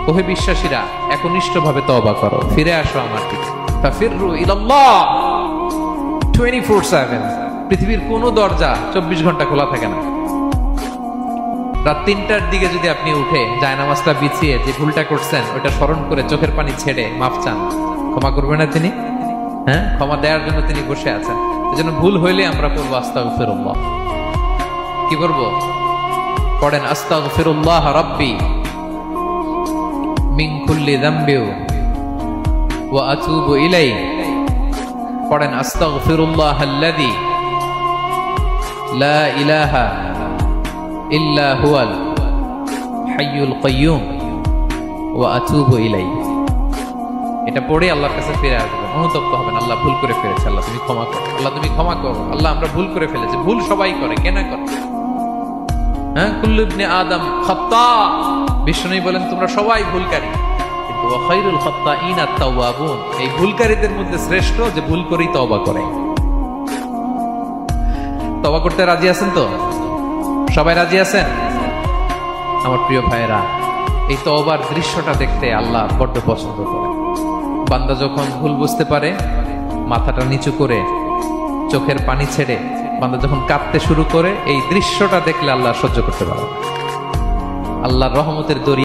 ওহে বিশ্বাসীরা, একনিষ্ঠভাবে তওবা করো, ফিরে আসো আমার দিকে। ফাফিররু ইলাল্লাহ 24/7। পৃথিবীর কোনো দরজা 24 ঘন্টা খোলা থাকে না। রাত 3টার দিকে যদি আপনি উঠে জায়নামাজটা বিছিয়ে যে ভুলটা করছেন ওটা স্মরণ করে চোখের পানি ছেড়ে মাফ চান, ক্ষমা করবে না তিনি? হ্যাঁ, ক্ষমা দেওয়ার জন্য তিনি বসে আছেন। এজন্য ভুল হইলে আমরা পড়বো আস্তাগফিরুল্লাহ। কি করবো? পড়েন আস্তাগফিরুল্লাহ রাব্বি মিন কুল্লি যামবি ওয়া আতুবু ইলাইহি। পড়েন আস্তাগফিরুল্লাহাল্লাযী লা ইলাহা ইল্লা হুয়াল হাইয়ুল কাইয়্যুম ওয়া আতুবু ইলাইহি। এটা পড়ে আল্লাহর কাছে ফিরে আসবেন, অনুতপ্ত হবেন। আল্লাহ ভুল করে ফেলেছে, আল্লাহ তুমি ক্ষমা করো, আল্লাহ তুমি ক্ষমা করো, আল্লাহ আমরা ভুল করে ফেলেছি। ভুল সবাই করে, কেন করে? হ্যাঁ, কুল্লু ইবনে আদম খাত্তা। বিষ্ণু বলেন তোমরা সবাই ভুলকারী, কিন্তু ওয়া খায়রুল খাত্তাইনা আত-তাওয়াবুন। এই ভুলকারীদের মধ্যে শ্রেষ্ঠ যে ভুল করেই তওবা করে। তওবা করতে রাজি আছেন তো? সবাই রাজি আছেন? আমার প্রিয় ভাইয়েরা, এই তওবার দৃশ্যটা দেখতে আল্লাহ বড্ড পছন্দ করে। বান্দা যখন ভুল বুঝতে পারে, মাথাটা নিচু করে চোখের পানি ছেড়ে বান্দা যখন কাঁদতে শুরু করে, এই দৃশ্যটা দেখলে আল্লাহ সহ্য করতে পারে। আল্লাহর রহমতের দরিয়া